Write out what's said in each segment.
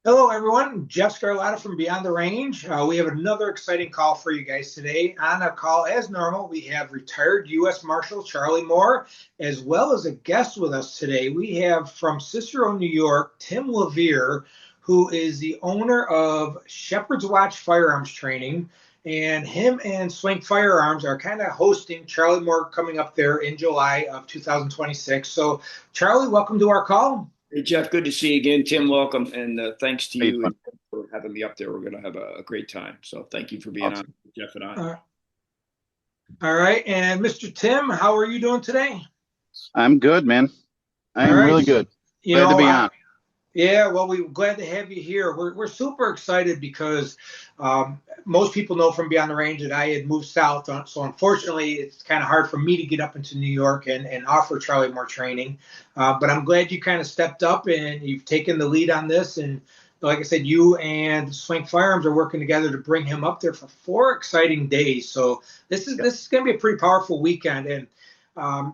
Hello, everyone. Jeff Scarlatta from Beyond the Range. We have another exciting call for you guys today. On our call, as normal, we have retired U.S. Marshal Charlie Moore, as well as a guest with us today. We have from Cicero, New York, Tim Levere, who is the owner of Shepherd's Watch Firearms Training. And him and Swank Firearms are kind of hosting Charlie Moore coming up there in July of 2026. So, Charlie, welcome to our call. Hey, Jeff, good to see you again. Tim, welcome. And thanks to Hey, you fun. for having me up there. We're going to have a great time. So thank you for being Awesome. on, Jeff and I. All right. And Mr. Tim, how are you doing today? I'm good, man. I All am right. really good. You Glad to know, be on. yeah, well, we're glad to have you here. We're super excited because most people know from Beyond the Range that I had moved south. So unfortunately, it's kind of hard for me to get up into New York and offer Charlie Moore training. But I'm glad you kind of stepped up and you've taken the lead on this. And like I said, you and Swank Firearms are working together to bring him up there for 4 exciting days. So this is going to be a pretty powerful weekend. And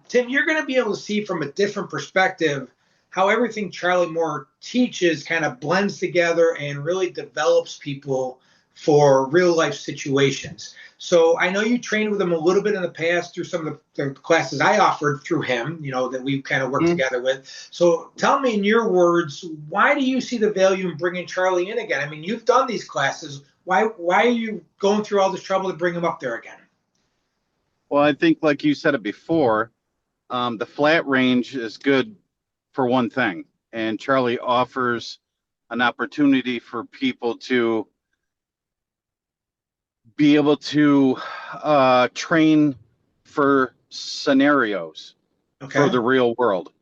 Tim, you're going to be able to see from a different perspective how everything Charlie Moore teaches kind of blends together and really develops people for real life situations. So I know you trained with him a little bit in the past through some of the classes I offered through him, that we kind of worked together with. So tell me in your words, why do you see the value in bringing Charlie in again? I mean, you've done these classes. Why are you going through all this trouble to bring him up there again? Well, I think, like you said it before, the flat range is good for one thing, and Charlie offers an opportunity for people to be able to train for scenarios for the real world.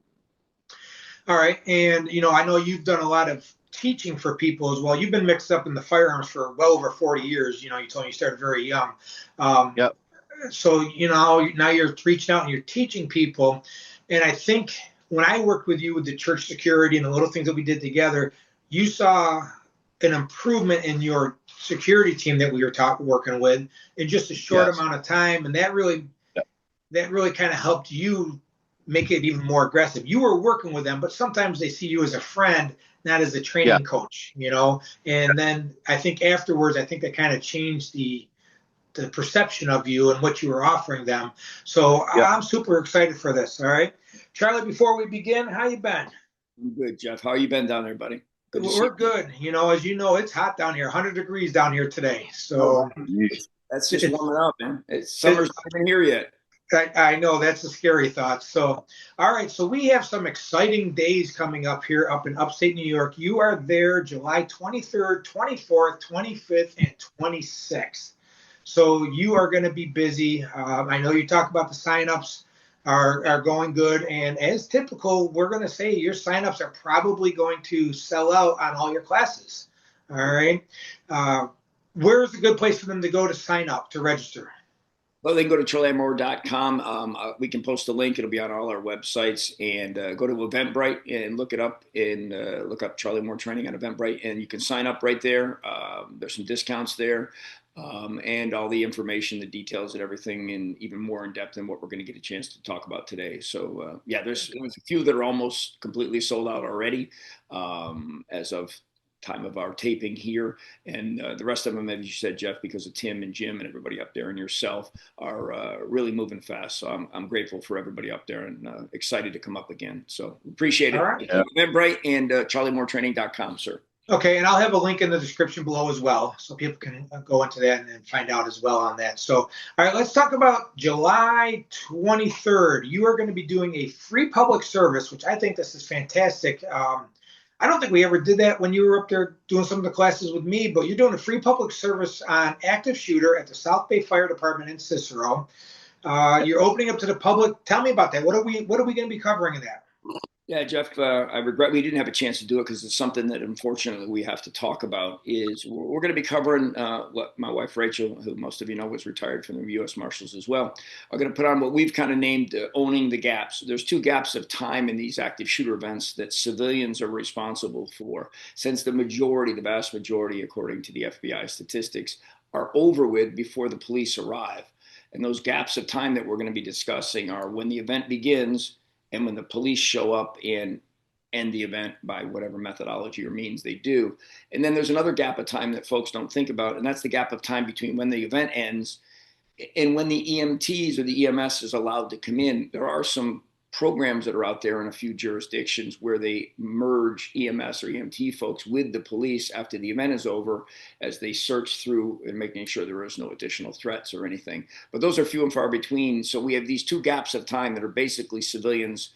All right. And, I know you've done a lot of teaching for people as well. You've been mixed up in the firearms for well over 40 years. You told me you started very young. Yep. So, now you're reaching out and you're teaching people. And I think when I worked with you with the church security and the little things that we did together, you saw an improvement in your security team that we were working with in just a short amount of time. And that really kind of helped you make it even more aggressive. You were working with them, but sometimes they see you as a friend, not as a training coach, and then I think afterwards, I think that kind of changed the perception of you and what you were offering them. So I'm super excited for this. All right, Charlie, before we begin, how you been? I'm good, Jeff. How you been down there, buddy? We're good. As you know, it's hot down here, 100 degrees down here today. So that's just warming up, man. Summer's not even here yet. I know that's a scary thought. So, all right. So we have some exciting days coming up here up in upstate New York. You are there July 23rd, 24th, 25th, and 26th. So you are going to be busy. I know you talk about the signups are going good. And as typical, we're going to say your signups are probably going to sell out on all your classes. All right. Where's a good place for them to go to sign up, to register? Well, they can go to charliemore.com. We can post a link. It'll be on all our websites. And go to Eventbrite and look it up and look up Charlie Moore Training on Eventbrite. And you can sign up right there. There's some discounts there. And all the information, the details and everything, and even more in depth than what we're going to get a chance to talk about today. So, there's a few that are almost completely sold out already as of time of our taping here, and the rest of them, as you said, Jeff, because of Tim and Jim and everybody up there and yourself, are really moving fast. So I'm grateful for everybody up there and excited to come up again. So appreciate it. All right. Eventbrite and charliemoretraining.com, sir. Okay, and I'll have a link in the description below as well, so people can go into that and find out as well on that. So, all right, let's talk about July 23rd. You are going to be doing a free public service, which I think this is fantastic. I don't think we ever did that when you were up there doing some of the classes with me, but you're doing a free public service on active shooter at the South Bay Fire Department in Cicero. You're opening up to the public. Tell me about that. What are we going to be covering in that? Yeah, Jeff, I regret we didn't have a chance to do it because it's something that unfortunately we have to talk about. Is we're going to be covering what my wife Rachel, who most of you know was retired from the U.S. Marshals as well, are going to put on what we've kind of named owning the gaps. There's two gaps of time in these active shooter events that civilians are responsible for, since the vast majority, according to the FBI statistics, are over with before the police arrive. And those gaps of time that we're going to be discussing are when the event begins and when the police show up and end the event by whatever methodology or means they do. And then there's another gap of time that folks don't think about, and that's the gap of time between when the event ends and when the EMTs or the EMS is allowed to come in. There are some programs that are out there in a few jurisdictions where they merge EMS or EMT folks with the police after the event is over, as they search through and making sure there is no additional threats or anything. But those are few and far between. So we have these two gaps of time that are basically civilians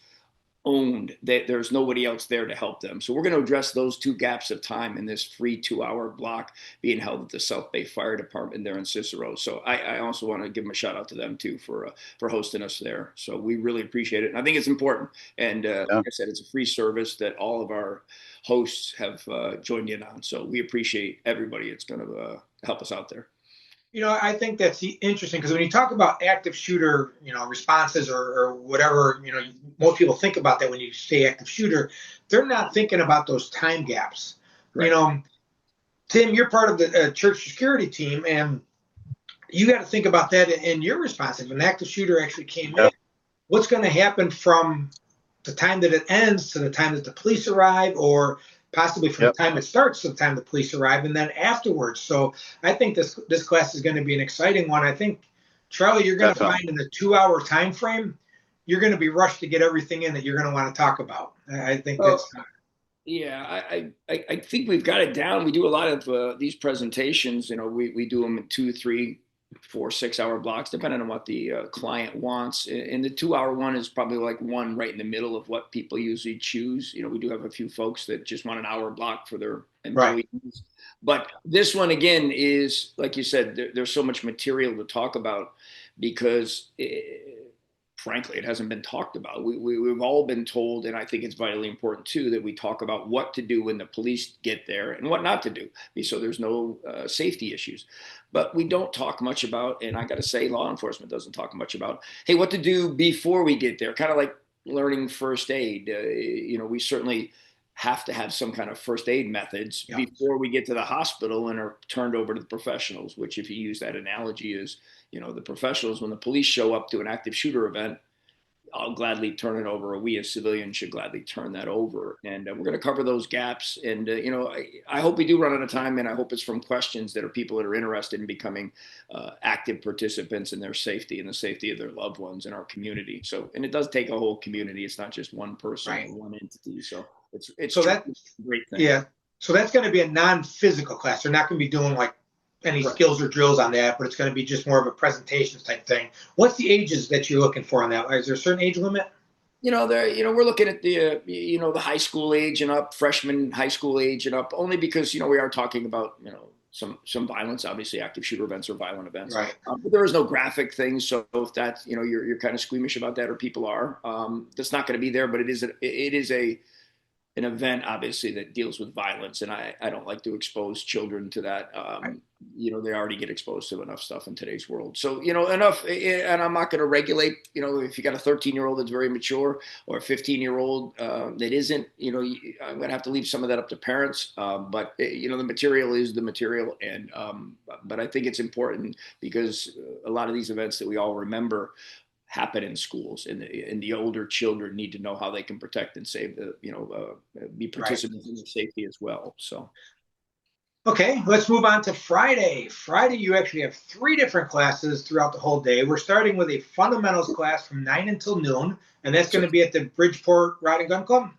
owned, that there's nobody else there to help them. So we're going to address those two gaps of time in this free 2-hour block being held at the South Bay Fire Department there in Cicero. So I also want to give them a shout out to them too for hosting us there. So we really appreciate it. And I think it's important. And like I said, it's a free service that all of our hosts have joined in on. So we appreciate everybody. It's going to help us out there. I think that's interesting because when you talk about active shooter, responses or whatever, most people think about that when you say active shooter, they're not thinking about those time gaps. Right. Tim, you're part of the church security team, and you got to think about that in your response. If an active shooter actually came in, what's going to happen from the time that it ends to the time that the police arrive, or possibly from the time it starts to the time the police arrive, and then afterwards. So I think this class is going to be an exciting one. I think, Charlie, you're going to find in a 2-hour time frame, you're going to be rushed to get everything in that you're going to want to talk about. I think that's time. Yeah, I think we've got it down. We do a lot of these presentations. We do them in 2, 3, 4, 6-hour blocks, depending on what the client wants. And the 2-hour one is probably like one right in the middle of what people usually choose. We do have a few folks that just want an hour block for their employees. Right. But this one, again, is, like you said, there's so much material to talk about because frankly, it hasn't been talked about. We've all been told, and I think it's vitally important too, that we talk about what to do when the police get there and what not to do, so there's no safety issues. But we don't talk much about, and I got to say, law enforcement doesn't talk much about, hey, what to do before we get there, kind of like learning first aid. We certainly have to have some kind of first aid methods before we get to the hospital and are turned over to the professionals, which, if you use that analogy, is, the professionals, when the police show up to an active shooter event, I'll gladly turn it over, or we as civilians should gladly turn that over. And we're going to cover those gaps. And, I hope we do run out of time, and I hope it's from questions that are people that are interested in becoming active participants in their safety and the safety of their loved ones in our community. So, and it does take a whole community. It's not just one person or one entity. So it's so that's a great thing. Yeah. So that's going to be a non-physical class. They're not going to be doing like any skills or drills on that, but it's going to be just more of a presentations type thing. What's the ages that you're looking for on that? Is there a certain age limit? We're looking at the, the high school age and up, freshman high school age and up, only because, we are talking about, some violence. Obviously, active shooter events are violent events. Right. But there is no graphic things. So if that's, you're kind of squeamish about that, or people are, that's not going to be there. But it is an event, obviously, that deals with violence, and I don't like to expose children to that. They already get exposed to enough stuff in today's world. So, enough, and I'm not going to regulate, if you got a 13-year-old that's very mature, or a 15-year-old that isn't, I'm going to have to leave some of that up to parents. But the material is the material. And but I think it's important because a lot of these events that we all remember happen in schools, and the older children need to know how they can protect and save be participants in the safety as well. So. Okay, let's move on to Friday. Friday, you actually have 3 different classes throughout the whole day. We're starting with a fundamentals class from 9 until noon, and that's going to be at the Bridgeport Rod and Gun Club.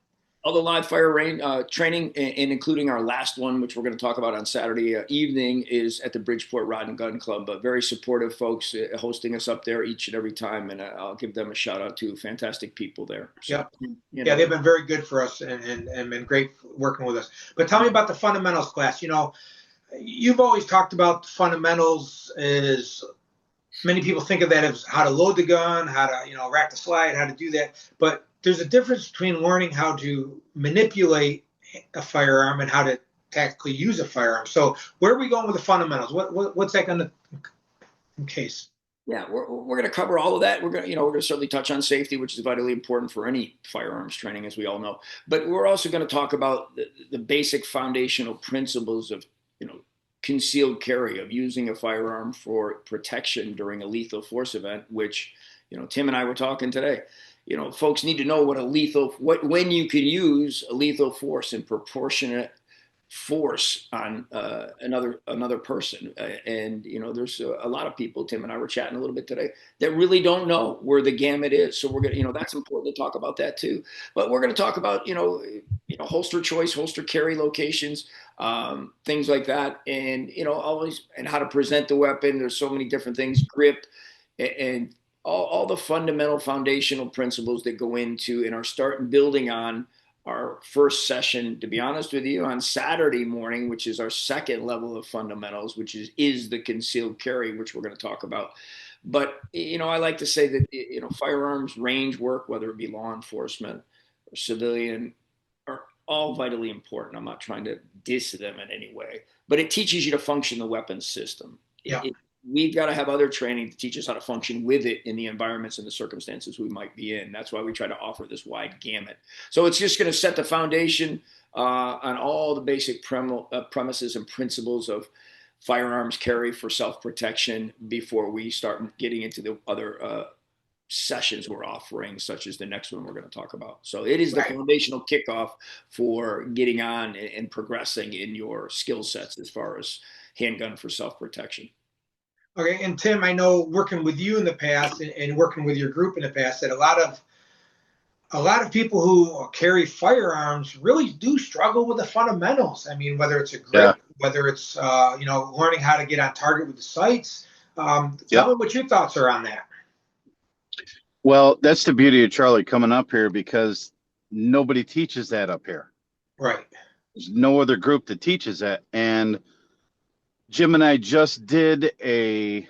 All the live fire range training, and including our last one, which we're going to talk about on Saturday evening, is at the Bridgeport Rod and Gun Club. Very supportive folks hosting us up there each and every time, and I'll give them a shout out too. Fantastic people there. So, yeah, they've been very good for us and been great working with us. But tell me about the fundamentals class. You've always talked about fundamentals as many people think of that as how to load the gun, how to rack the slide, how to do that, but there's a difference between learning how to manipulate a firearm and how to tactically use a firearm. So where are we going with the fundamentals? What's that going to encase? Yeah, we're going to cover all of that. We're going to certainly touch on safety, which is vitally important for any firearms training, as we all know. But we're also going to talk about the basic foundational principles of concealed carry, of using a firearm for protection during a lethal force event, which Tim and I were talking today. folks need to know when you can use a lethal force and proportionate force on another person. And there's a lot of people. Tim and I were chatting a little bit today that really don't know where the gamut is. So we're gonna, that's important to talk about that too. But we're gonna talk about holster choice, holster carry locations, things like that, and always, and how to present the weapon. There's so many different things, grip, and all the fundamental foundational principles that go into and are starting building on our first session, to be honest with you, on Saturday morning, which is our second level of fundamentals, which is the concealed carry, which we're going to talk about. But, I like to say that, firearms range work, whether it be law enforcement or civilian, are all vitally important. I'm not trying to diss them in any way, but it teaches you to function the weapons system. Yeah. We've got to have other training to teach us how to function with it in the environments and the circumstances we might be in. That's why we try to offer this wide gamut. So it's just going to set the foundation on all the basic premises and principles of firearms carry for self-protection before we start getting into the other sessions we're offering, such as the next one we're going to talk about. So it is the foundational kickoff for getting on and progressing in your skill sets as far as handgun for self-protection. Okay, and Tim, I know working with you in the past and working with your group in the past that a lot of people who carry firearms really do struggle with the fundamentals. I mean, whether it's a grip, whether it's learning how to get on target with the sights. Tell me what your thoughts are on that. Well, that's the beauty of Charlie coming up here, because nobody teaches that up here. Right. There's no other group that teaches that, and Jim and I just did a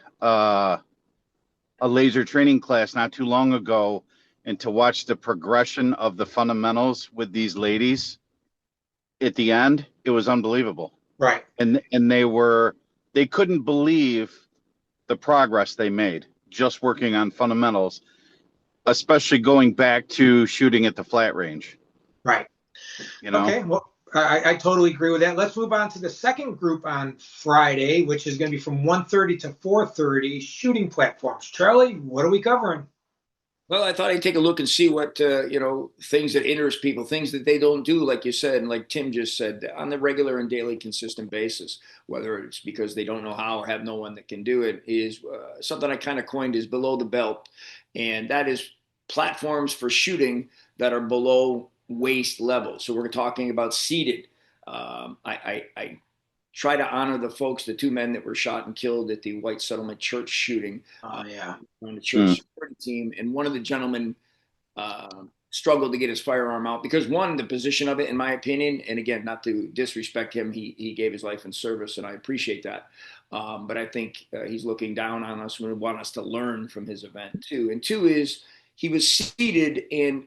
laser training class not too long ago, and to watch the progression of the fundamentals with these ladies at the end, it was unbelievable. Right. And they couldn't believe the progress they made just working on fundamentals, especially going back to shooting at the flat range. Right. Okay. Well, I totally agree with that. Let's move on to the second group on Friday, which is going to be from 1:30 to 4:30, shooting platforms. Charlie, what are we covering? Well, I thought I'd take a look and see what, things that interest people, things that they don't do, like you said, and like Tim just said, on the regular and daily consistent basis, whether it's because they don't know how or have no one that can do it, is something I kind of coined is below the belt. And that is platforms for shooting that are below waist level. So we're talking about seated. I try to honor the folks, the two men that were shot and killed at the White Settlement Church shooting on the church security team. And one of the gentlemen struggled to get his firearm out because, one, the position of it, in my opinion, and again, not to disrespect him, he gave his life in service, and I appreciate that. But I think he's looking down on us and would want us to learn from his event too. And two is he was seated and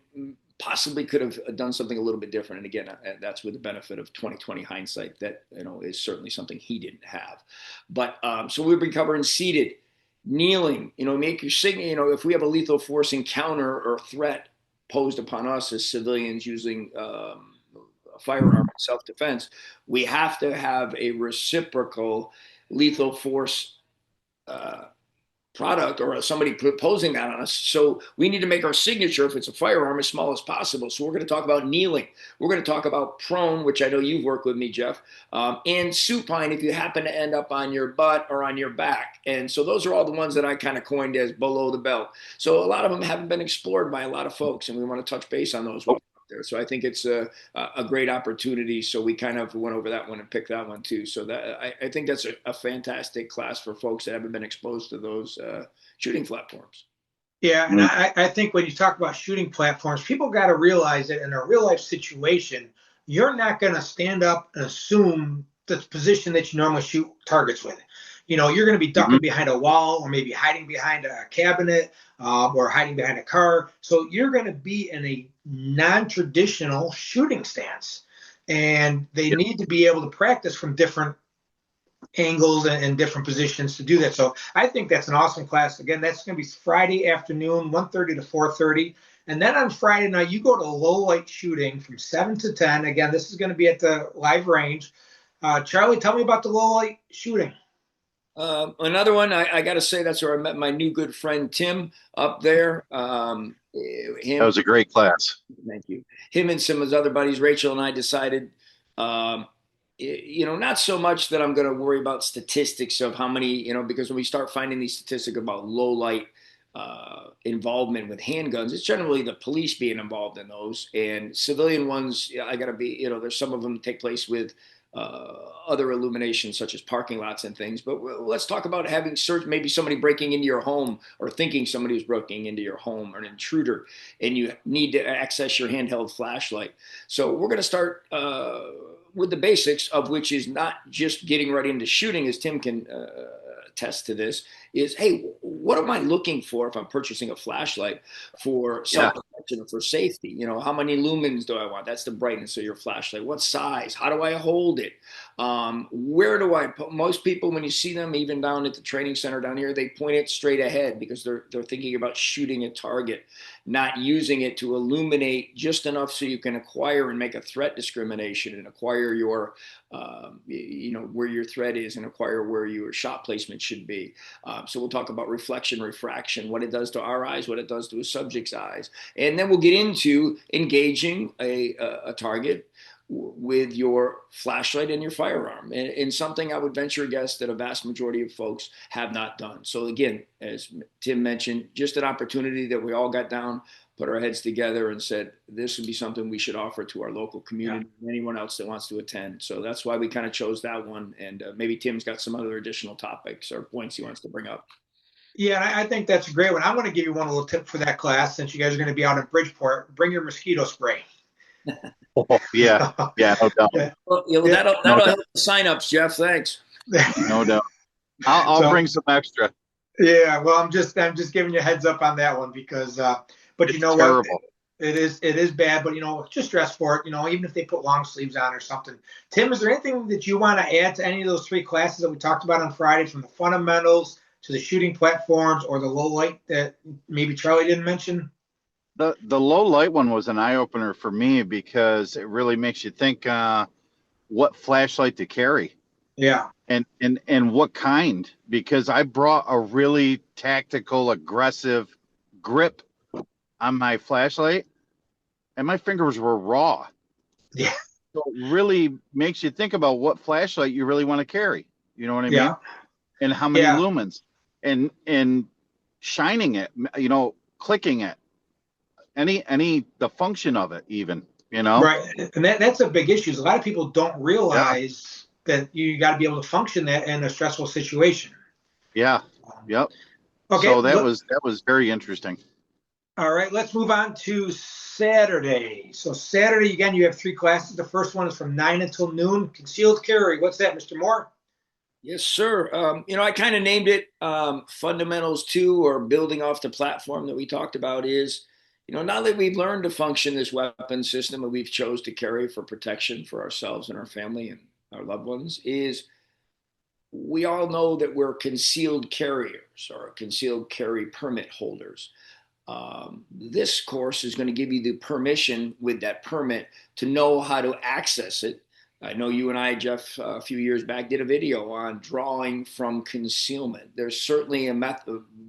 possibly could have done something a little bit different. And again, that's with the benefit of 2020 hindsight. That, is certainly something he didn't have. But so we've been covering seated, kneeling, make your signal, if we have a lethal force encounter or threat posed upon us as civilians using a firearm in self-defense, we have to have a reciprocal lethal force product or somebody proposing that on us. So we need to make our signature, if it's a firearm, as small as possible. So we're going to talk about kneeling. We're going to talk about prone, which I know you've worked with me, Jeff, and supine if you happen to end up on your butt or on your back. And so those are all the ones that I kind of coined as below the belt. So a lot of them haven't been explored by a lot of folks, and we want to touch base on those ones out there. So I think it's a great opportunity. So we kind of went over that one and picked that one too. So that I think that's a fantastic class for folks that haven't been exposed to those shooting platforms. Yeah, and I think when you talk about shooting platforms, people got to realize that in a real life situation, you're not going to stand up and assume the position that you normally shoot targets with. You're going to be ducking behind a wall, or maybe hiding behind a cabinet, or hiding behind a car. So you're going to be in a non-traditional shooting stance, and they need to be able to practice from different angles and different positions to do that. So I think that's an awesome class. Again, that's going to be Friday afternoon, 1:30 to 4:30. And then on Friday night, you go to low light shooting from 7 to 10. Again, this is going to be at the live range. Charlie, tell me about the low light shooting. Another one, I got to say, that's where I met my new good friend Tim up there. That was a great class. Thank you. Him and some of his other buddies, Rachel and I, decided, not so much that I'm going to worry about statistics of how many, because when we start finding these statistics about low light involvement with handguns, it's generally the police being involved in those, and civilian ones. I got to be, there's some of them that take place with other illuminations such as parking lots and things. But let's talk about having search, maybe somebody breaking into your home or thinking somebody was breaking into your home or an intruder, and you need to access your handheld flashlight. So we're going to start with the basics, of which is not just getting right into shooting, as Tim can attest to this, is, hey, what am I looking for if I'm purchasing a flashlight for self-protection or for safety? How many lumens do I want? That's the brightness of your flashlight. What size? How do I hold it? Where do I put? Most people, when you see them, even down at the training center down here, they point it straight ahead because they're thinking about shooting a target, not using it to illuminate just enough so you can acquire and make a threat discrimination and acquire your, where your threat is, and acquire where your shot placement should be. So we'll talk about reflection, refraction, what it does to our eyes, what it does to a subject's eyes. And then we'll get into engaging a target with your flashlight and your firearm, and something I would venture a guess that a vast majority of folks have not done. So again, as Tim mentioned, just an opportunity that we all got down, put our heads together and said, this would be something we should offer to our local community and anyone else that wants to attend. So that's why we kind of chose that one. And maybe Tim's got some other additional topics or points he wants to bring up. Yeah, I think that's a great one. I want to give you one little tip for that class. Since you guys are going to be out in Bridgeport, bring your mosquito spray. Oh, yeah, no doubt. Well, that'll help the signups, Jeff. Thanks. No doubt. I'll bring some extra. Yeah, well, I'm just giving you a heads up on that one because, but it's you know terrible. What? It is bad, but just dress for it. Even if they put long sleeves on or something. Tim, is there anything that you want to add to any of those three classes that we talked about on Friday, from the fundamentals to the shooting platforms or the low light that maybe Charlie didn't mention? The low light one was an eye opener for me because it really makes you think what flashlight to carry. Yeah. And what kind, because I brought a really tactical, aggressive grip on my flashlight and my fingers were raw. Yeah. So it really makes you think about what flashlight you really want to carry. You know what I mean? And how many lumens and shining it, clicking it. The function of it, even, right, and that's a big issue. A lot of people don't realize that you got to be able to function that in a stressful situation. Yeah. Yep. Okay. So that was very interesting. All right, let's move on to Saturday. So Saturday, again, you have three classes. The first one is from 9 until noon. Concealed carry. What's that, Mr. Moore? Yes, sir. I kind of named it Fundamentals 2, or building off the platform that we talked about, is now that we've learned to function this weapon system that we've chose to carry for protection for ourselves and our family and our loved ones, is we all know that we're concealed carriers or concealed carry permit holders. This course is going to give you the permission with that permit to know how to access it. I know you and I, Jeff, a few years back did a video on drawing from concealment. There's certainly a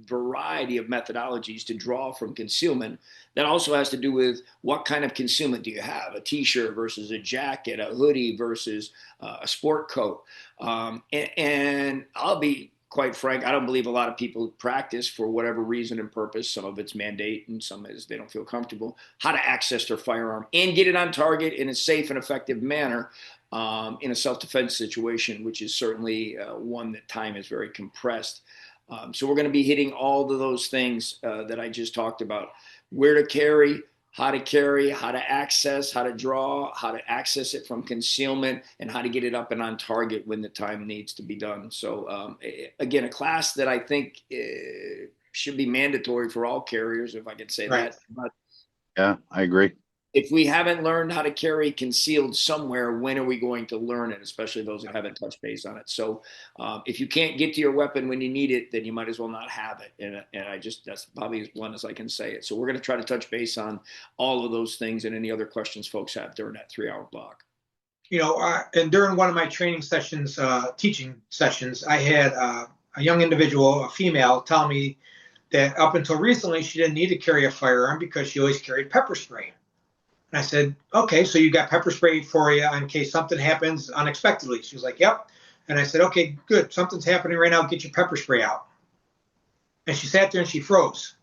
variety of methodologies to draw from concealment. That also has to do with what kind of concealment do you have, a t-shirt versus a jacket, a hoodie versus a sport coat. And I'll be quite frank, I don't believe a lot of people practice, for whatever reason and purpose. Some of it's mandate and some is they don't feel comfortable, how to access their firearm and get it on target in a safe and effective manner. In a self-defense situation, which is certainly one that time is very compressed. So we're going to be hitting all of those things that I just talked about: where to carry, how to access, how to draw, how to access it from concealment, and how to get it up and on target when the time needs to be done. So again, a class that I think should be mandatory for all carriers, if I could say that. But yeah, I agree. If we haven't learned how to carry concealed somewhere, when are we going to learn it, especially those that haven't touched base on it? So if you can't get to your weapon when you need it, then you might as well not have it. And that's probably as blunt as I can say it. So we're going to try to touch base on all of those things and any other questions folks have during that 3-hour block. And during one of my training sessions, teaching sessions, I had a young individual, a female, tell me that up until recently, she didn't need to carry a firearm because she always carried pepper spray. And I said, okay, so you got pepper spray for you in case something happens unexpectedly. She was like, yep. And I said, okay, good. Something's happening right now. Get your pepper spray out. And she sat there and she froze.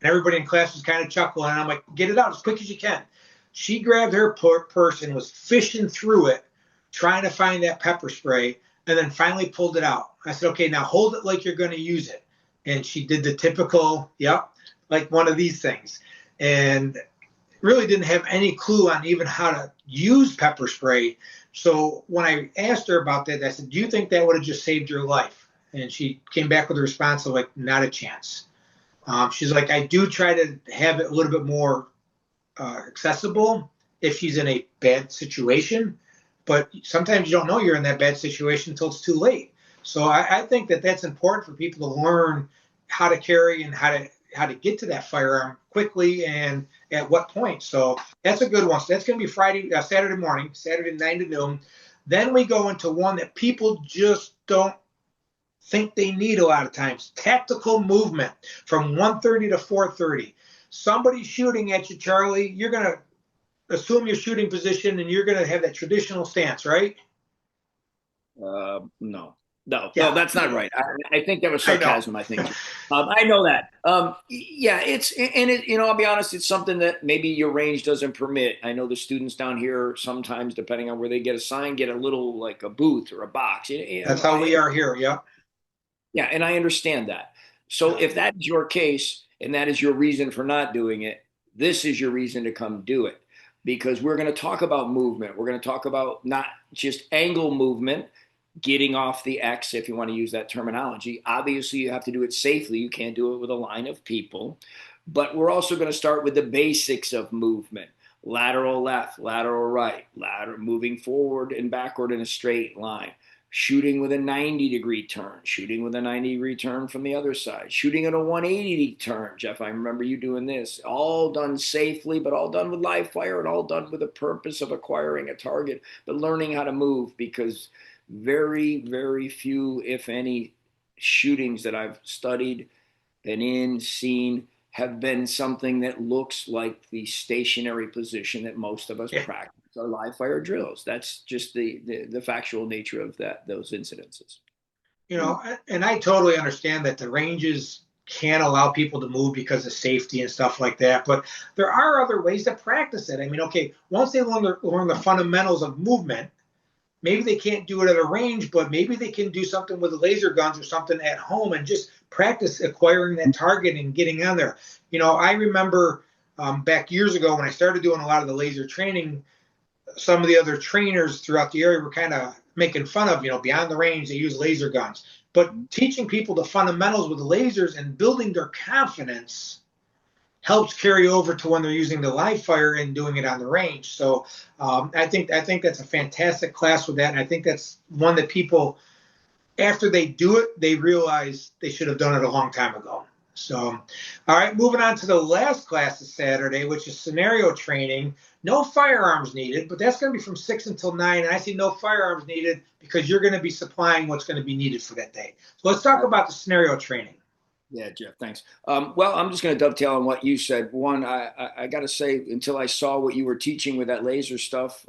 And everybody in class was kind of chuckling. And I'm like, get it out as quick as you can. She grabbed her purse and was fishing through it, trying to find that pepper spray, and then finally pulled it out. I said, okay, now hold it like you're going to use it. And she did the typical, yep, like one of these things. And really didn't have any clue on even how to use pepper spray. So when I asked her about that, I said, do you think that would have just saved your life? And she came back with a response of like, not a chance. She's like, I do try to have it a little bit more accessible if she's in a bad situation, but sometimes you don't know you're in that bad situation until it's too late. So I think that that's important for people to learn how to carry and how to get to that firearm quickly and at what point. So that's a good one. So that's going to be Saturday morning, Saturday 9 to noon. Then we go into one that people just don't think they need a lot of times: tactical movement from 1:30 to 4:30. Somebody's shooting at you, Charlie. You're going to assume your shooting position and you're going to have that traditional stance, right? No, that's not right. I think that was sarcasm. I think. I know that. I'll be honest, it's something that maybe your range doesn't permit. I know the students down here sometimes, depending on where they get assigned, get a little like a booth or a box. That's how we are here. Yeah. Yeah, and I understand that. So if that is your case and that is your reason for not doing it, this is your reason to come do it, because we're going to talk about movement. We're going to talk about not just angle movement, getting off the X, if you want to use that terminology. Obviously, you have to do it safely. You can't do it with a line of people. But we're also going to start with the basics of movement: lateral left, lateral right, moving forward and backward in a straight line, shooting with a 90-degree turn, shooting with a 90-degree turn from the other side, shooting at a 180 turn. Jeff, I remember you doing this. All done safely, but all done with live fire and all done with the purpose of acquiring a target, but learning how to move, because very, very few, if any, shootings that I've studied, been in, seen, have been something that looks like the stationary position that most of us practice our live fire drills. That's just the factual nature of those incidences. And I totally understand that the ranges can't allow people to move because of safety and stuff like that. But there are other ways to practice it. I mean, okay, once they learn the fundamentals of movement, maybe they can't do it at a range, but maybe they can do something with the laser guns or something at home and just practice acquiring that target and getting on there. I remember back years ago when I started doing a lot of the laser training, some of the other trainers throughout the area were kind of making fun of, beyond the range, they use laser guns. But teaching people the fundamentals with the lasers and building their confidence helps carry over to when they're using the live fire and doing it on the range. So I think that's a fantastic class with that. And I think that's one that people, after they do it, they realize they should have done it a long time ago. So, all right, moving on to the last class of Saturday, which is scenario training. No firearms needed, but that's going to be from 6 until 9. And I say no firearms needed because you're going to be supplying what's going to be needed for that day. So let's talk about the scenario training. Yeah, Jeff, thanks. Well, I'm just going to dovetail on what you said. One, I got to say, until I saw what you were teaching with that laser stuff,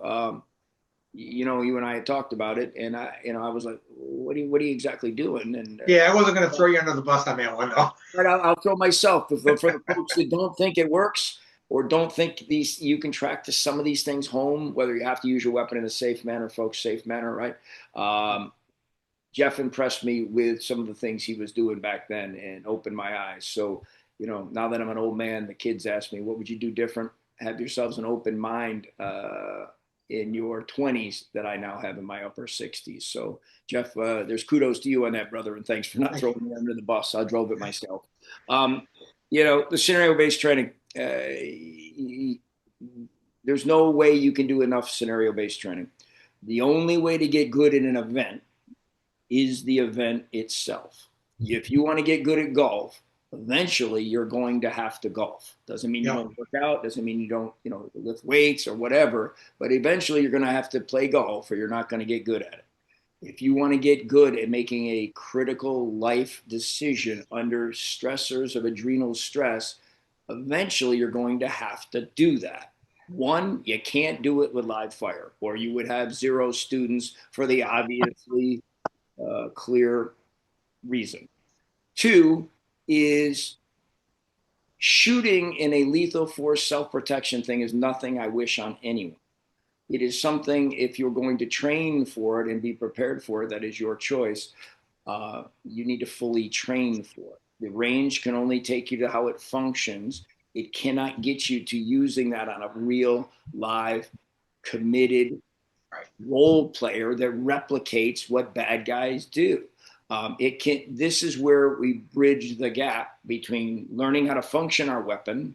you and I had talked about it, and I was like, what are you exactly doing? And yeah, I wasn't going to throw you under the bus on that one, though. But I'll throw myself for the folks that don't think it works or don't think you can track to some of these things home, whether you have to use your weapon in a safe manner, folks, safe manner, right? Jeff impressed me with some of the things he was doing back then and opened my eyes. So, now that I'm an old man, the kids ask me, what would you do different? Have yourselves an open mind in your 20s that I now have in my upper 60s. So, Jeff, there's kudos to you on that, brother, and thanks for not throwing me under the bus. I drove it myself. The scenario-based training, there's no way you can do enough scenario-based training. The only way to get good in an event is the event itself. If you want to get good at golf, eventually you're going to have to golf. Doesn't mean you don't work out, doesn't mean you don't, lift weights or whatever, but eventually you're going to have to play golf or you're not going to get good at it. If you want to get good at making a critical life decision under stressors of adrenal stress, eventually you're going to have to do that. One, you can't do it with live fire, or you would have 0 students for the obviously clear reason. Two is shooting in a lethal force self-protection thing is nothing I wish on anyone. It is something, if you're going to train for it and be prepared for it, that is your choice. You need to fully train for it. The range can only take you to how it functions. It cannot get you to using that on a real, live, committed role player that replicates what bad guys do. It can. This is where we bridge the gap between learning how to function our weapon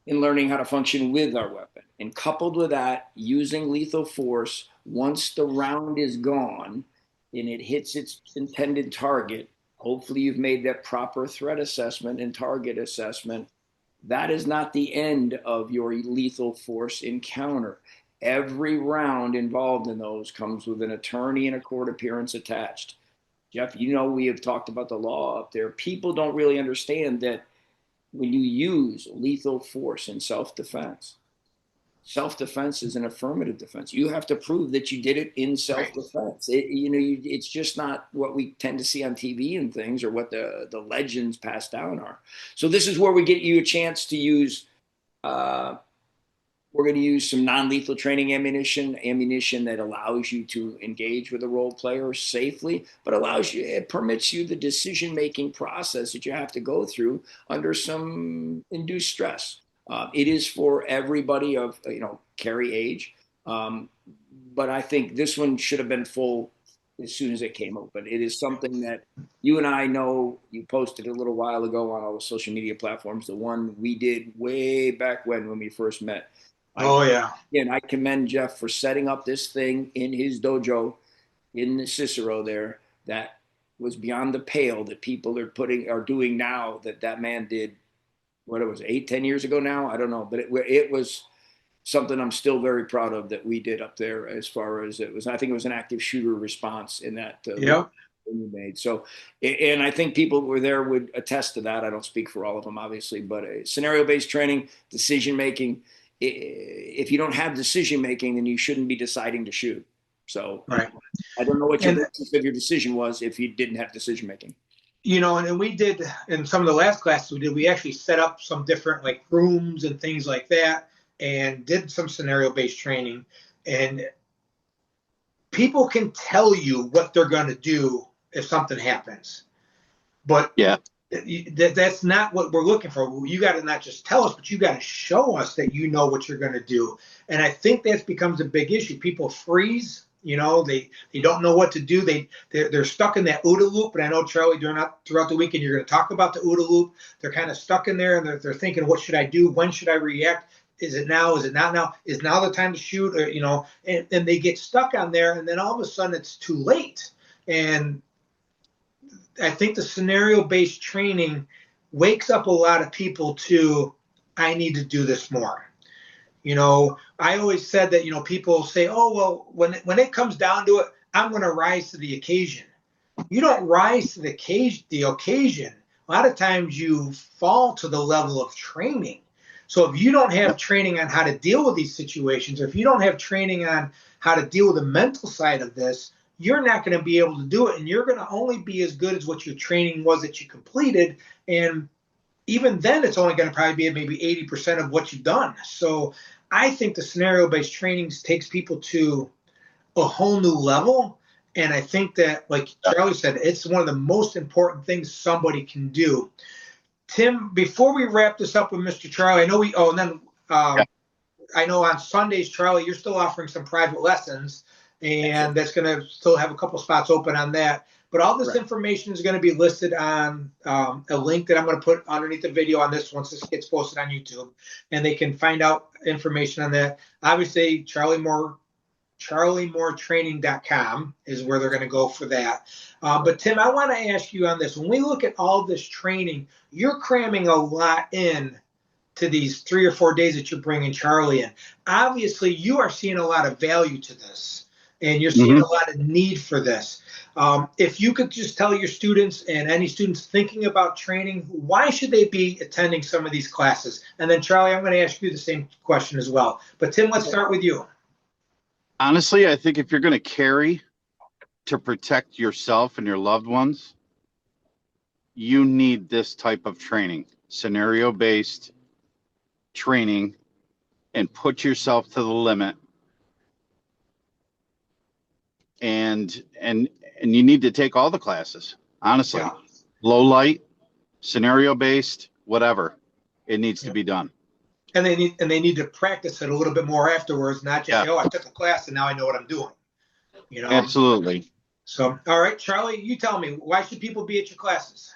and learning how to function with our weapon. And coupled with that, using lethal force once the round is gone and it hits its intended target, hopefully you've made that proper threat assessment and target assessment. That is not the end of your lethal force encounter. Every round involved in those comes with an attorney and a court appearance attached. Jeff, you know, we have talked about the law up there. People don't really understand that when you use lethal force in self-defense, self-defense is an affirmative defense. You have to prove that you did it in self-defense. It's just not what we tend to see on TV and things, or what the legends passed down are. So this is where we get you a chance to use. We're going to use some non-lethal training ammunition that allows you to engage with a role player safely, but it permits you the decision-making process that you have to go through under some induced stress. It is for everybody of carry age, but I think this one should have been full as soon as it came open. It is something that you and I know. You posted a little while ago on all the social media platforms, the one we did way back when we first met. And I commend Jeff for setting up this thing in his dojo in the Cicero there. That was beyond the pale that people are doing now that man did. What it was 8-10 years ago now, I don't know, but it was something I'm still very proud of that we did up there. As far as it was, I think it was an active shooter response in that we made. So, and I think people who were there would attest to that. I don't speak for all of them, obviously, but scenario-based training, decision making. If you don't have decision making, then you shouldn't be deciding to shoot. So I don't know what your decision was if you didn't have decision making. And we did in some of the last classes we actually set up some different like rooms and things like that, and did some scenario based training. And people can tell you what they're going to do if something happens, but that's not what we're looking for. You got to not just tell us, but you got to show us that you know what you're going to do. And I think that becomes a big issue. People freeze. They don't know what to do. They're stuck in that OODA loop. And I know, Charlie, throughout the weekend, you're going to talk about the OODA loop. They're kind of stuck in there, and they're thinking, what should I do? When should I react? Is it now? Is it not now? Is now the time to shoot? Or, and they get stuck on there, and then all of a sudden it's too late. And I think the scenario-based training wakes up a lot of people to, I need to do this more. I always said that, people say, oh, well, when it comes down to it, I'm going to rise to the occasion. You don't rise to the occasion. A lot of times you fall to the level of training. So if you don't have training on how to deal with these situations, or if you don't have training on how to deal with the mental side of this, you're not going to be able to do it. And you're going to only be as good as what your training was that you completed. And even then, it's only going to probably be maybe 80% of what you've done. So I think the scenario-based training takes people to a whole new level. And I think that, like Charlie said, it's one of the most important things somebody can do. Tim, before we wrap this up with Mr. Charlie, I know on Sundays, Charlie, you're still offering some private lessons, and that's going to still have a couple spots open on that. But all this information is going to be listed on a link that I'm going to put underneath the video on this once this gets posted on YouTube, and they can find out information on that. Obviously, CharlieMooreTraining.com is where they're going to go for that. But Tim, I want to ask you on this. When we look at all this training, you're cramming a lot in to these 3 or 4 days that you're bringing Charlie in. Obviously, you are seeing a lot of value to this. and you're seeing a lot of need for this. If you could just tell your students and any students thinking about training, why should they be attending some of these classes? And then Charlie, I'm going to ask you the same question as well. But Tim, let's start with you. Honestly, I think if you're going to carry to protect yourself and your loved ones, you need this type of training, scenario-based training, and put yourself to the limit. And you need to take all the classes, honestly. Yeah. Low light, scenario-based, whatever. It needs to be done. And they need to practice it a little bit more afterwards, not just say, oh, I took a class and now I know what I'm doing. You know? Absolutely. So, all right, Charlie, you tell me, why should people be at your classes?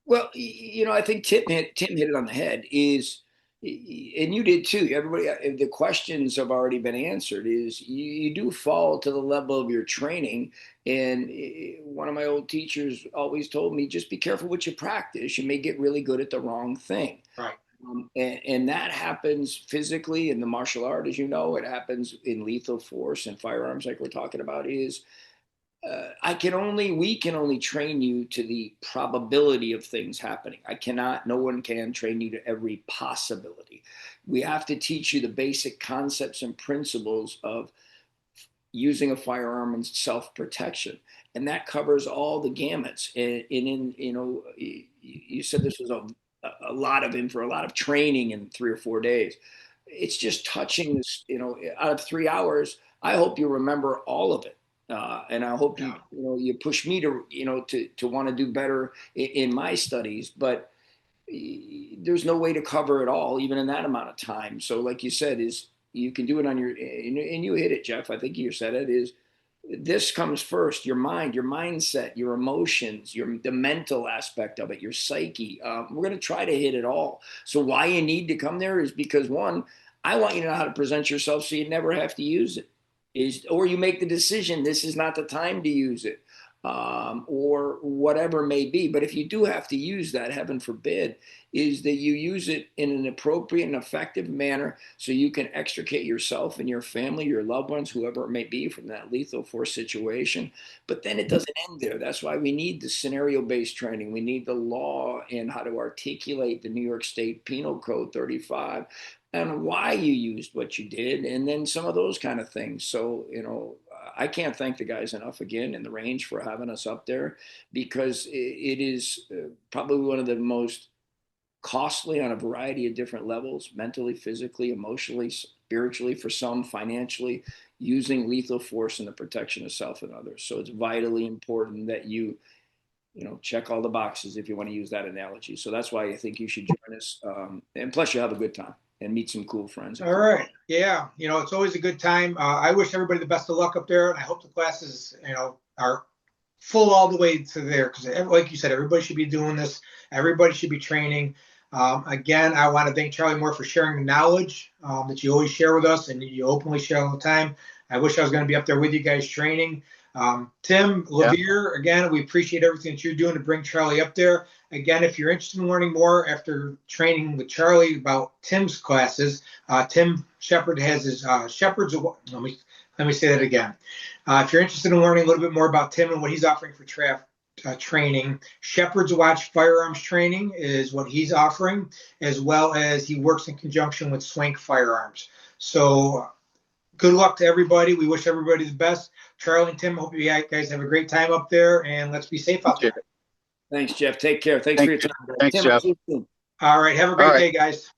Well, I think Tim hit it on the head, and you did too. Everybody, the questions have already been answered. You do fall to the level of your training. And one of my old teachers always told me, just be careful what you practice. You may get really good at the wrong thing. Right. And that happens physically in the martial art, as you know. It happens in lethal force and firearms, like we're talking about. We can only train you to the probability of things happening. No one can train you to every possibility. We have to teach you the basic concepts and principles of using a firearm and self-protection. And that covers all the gamuts. You said this was a lot of training in 3 or 4 days. It's just touching this, out of 3 hours, I hope you remember all of it. And I hope you push me to want to do better in my studies, but there's no way to cover it all, even in that amount of time. So like you said, you can do it on and you hit it, Jeff. I think you said it this comes first, your mind, your mindset, your emotions, the mental aspect of it, your psyche. We're going to try to hit it all. So why you need to come there is because, one, I want you to know how to present yourself so you never have to use it. Or you make the decision, this is not the time to use it, or whatever it may be. But if you do have to use that, heaven forbid, is that you use it in an appropriate and effective manner so you can extricate yourself and your family, your loved ones, whoever it may be, from that lethal force situation. But then it doesn't end there. That's why we need the scenario-based training. We need the law and how to articulate the New York State Penal Code 35 and why you used what you did, and then some of those kind of things. So, I can't thank the guys enough again in the range for having us up there, because it is probably one of the most costly on a variety of different levels, mentally, physically, emotionally, spiritually, for some, financially, using lethal force in the protection of self and others. So it's vitally important that you check all the boxes, if you want to use that analogy. So that's why I think you should join us. And plus you have a good time and meet some cool friends. All right. Yeah. It's always a good time. I wish everybody the best of luck up there. And I hope the classes, are full all the way to there. Because like you said, everybody should be doing this. Everybody should be training. Again, I want to thank Charlie Moore for sharing the knowledge that you always share with us and you openly share all the time. I wish I was going to be up there with you guys training. Tim, Levere, again, we appreciate everything that you're doing to bring Charlie up there. Again, if you're interested in learning more after training with Charlie about Tim's classes, Tim Shepard has his Shepard's. Let me say that again. If you're interested in learning a little bit more about Tim and what he's offering for training, Shepherd's Watch Firearms Training is what he's offering, as well as he works in conjunction with Swank Firearms. So good luck to everybody. We wish everybody the best. Charlie and Tim, hope you guys have a great time up there, and let's be safe out there. Thanks, Jeff. Take care. Thanks for your time. Thanks, Tim, Jeff. All right. Have a great day, guys.